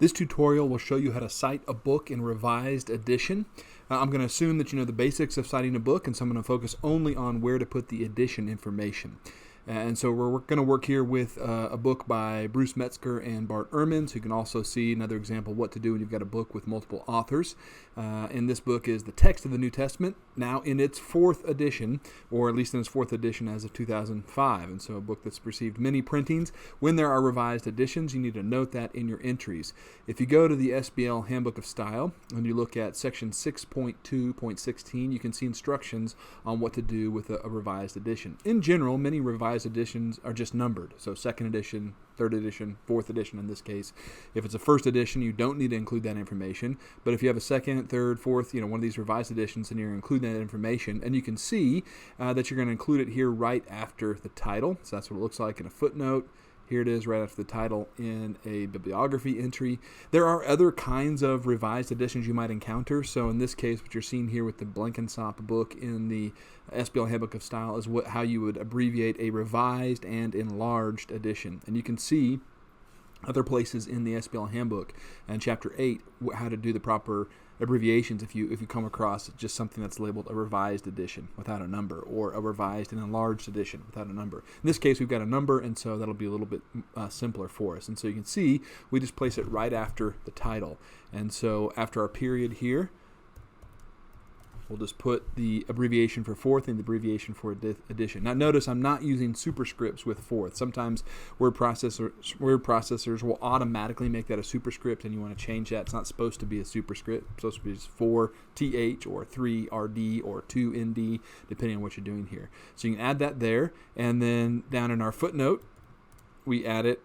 This tutorial will show you how to cite a book in revised edition. I'm going to assume that you know the basics of citing a book, and so I'm going to focus only on where to put the edition information. And so we're going to work here with a book by Bruce Metzger and Bart Ehrman, so you can also see another example of what to do when you've got a book with multiple authors. And this book is the text of the New Testament, now in its fourth edition, or at least in its fourth edition as of 2005. And so a book that's received many printings. When there are revised editions, you need to note that in your entries. If you go to the SBL Handbook of Style and you look at section 6.2.16, you can see instructions on what to do with a revised edition. In general, many revised editions are just numbered. So second edition, third edition, fourth edition in this case. If it's a first edition, you don't need to include that information. But if you have a second, third, fourth, one of these revised editions, then you're going to include that information. And you can see that you're going to include it here right after the title. So that's what it looks like in a footnote. Here it is right after the title in a bibliography entry. There are other kinds of revised editions you might encounter. So in this case, what you're seeing here with the Blankensop book in the SBL Handbook of Style is how you would abbreviate a revised and enlarged edition. And you can see other places in the SBL Handbook and Chapter 8 how to do the proper abbreviations if you come across just something that's labeled a revised edition without a number, or a revised and enlarged edition without a number. In this case, we've got a number, and so that'll be a little bit simpler for us. And so you can see we just place it right after the title. And so after our period here, we'll just put the abbreviation for fourth and the abbreviation for edition. Now notice I'm not using superscripts with fourth. Sometimes word processors will automatically make that a superscript, and you want to change that. It's not supposed to be a superscript. It's supposed to be just 4th or 3rd or 2nd, depending on what you're doing here. So you can add that there, and then down in our footnote, we add it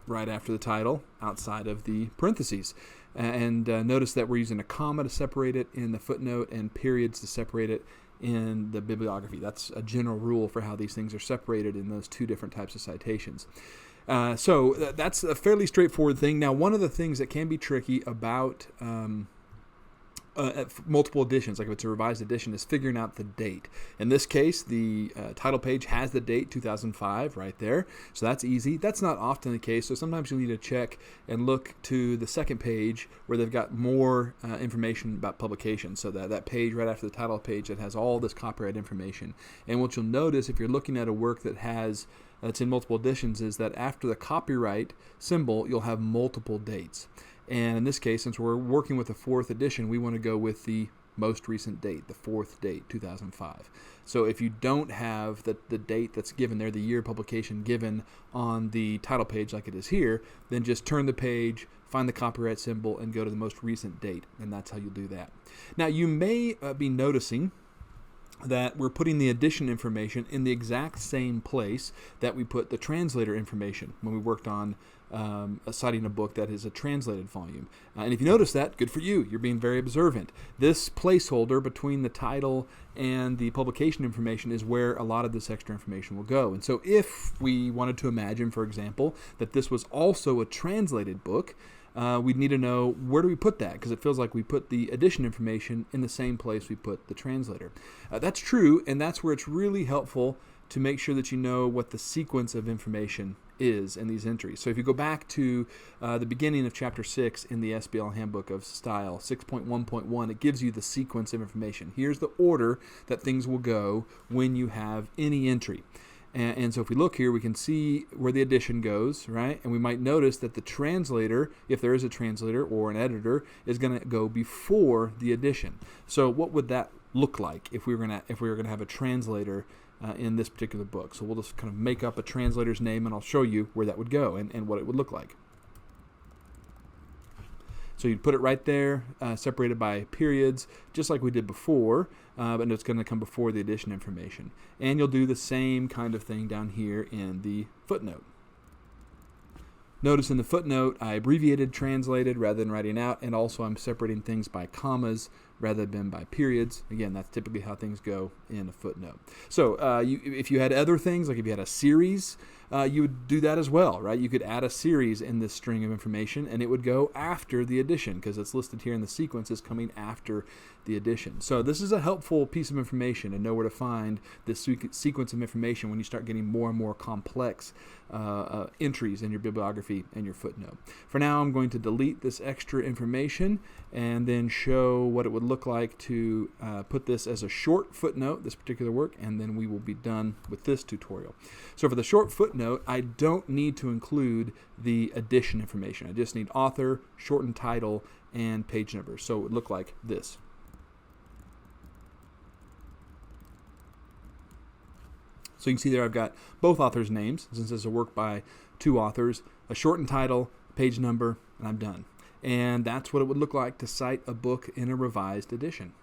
right after the title outside of the parentheses. And notice that we're using a comma to separate it in the footnote and periods to separate it in the bibliography. That's a general rule for how these things are separated in those two different types of citations. So that's a fairly straightforward thing. Now, one of the things that can be tricky about multiple editions, like if it's a revised edition, is figuring out the date. In this case, the title page has the date 2005 right there, so that's easy. That's not often the case, so sometimes you need to check and look to the second page where they've got more information about publication, so that page right after the title page that has all this copyright information. And what you'll notice if you're looking at a work that's in multiple editions is that after the copyright symbol, you'll have multiple dates. And in this case, since we're working with the fourth edition, we want to go with the most recent date, the fourth date, 2005. So if you don't have the date that's given there, the year of publication given on the title page like it is here, then just turn the page, find the copyright symbol, and go to the most recent date. And that's how you do that. Now, you may be noticing that we're putting the edition information in the exact same place that we put the translator information when we worked on citing a book that is a translated volume. And if you notice that, good for you. You're being very observant. This placeholder between the title and the publication information is where a lot of this extra information will go. And so if we wanted to imagine, for example, that this was also a translated book, we'd need to know where do we put that, because it feels like we put the edition information in the same place we put the translator. That's true, and that's where it's really helpful to make sure that you know what the sequence of information is in these entries. So if you go back to the beginning of Chapter 6 in the SBL Handbook of Style, 6.1.1, it gives you the sequence of information. Here's the order that things will go when you have any entry. And so if we look here, we can see where the edition goes, right? And we might notice that the translator, if there is a translator or an editor, is going to go before the edition. So what would that look like if we were going to have a translator in this particular book? So we'll just kind of make up a translator's name, and I'll show you where that would go and what it would look like. So you'd put it right there, separated by periods, just like we did before, but it's going to come before the edition information. And you'll do the same kind of thing down here in the footnote. Notice in the footnote, I abbreviated translated rather than writing out, and also I'm separating things by commas rather than by periods. Again, that's typically how things go in a footnote. So if you had other things, like if you had a series, you would do that as well, right? You could add a series in this string of information, and it would go after the addition because it's listed here in the sequence as coming after the addition. So this is a helpful piece of information to know where to find this sequence of information when you start getting more and more complex entries in your bibliography and your footnote. For now, I'm going to delete this extra information and then show what it would look like to put this as a short footnote, this particular work, and then we will be done with this tutorial. So for the short footnote, I don't need to include the addition information. I just need author, shortened title, and page number. So it would look like this. So you can see there I've got both authors' names, since it's a work by two authors, a shortened title, page number, and I'm done. And that's what it would look like to cite a book in a revised edition.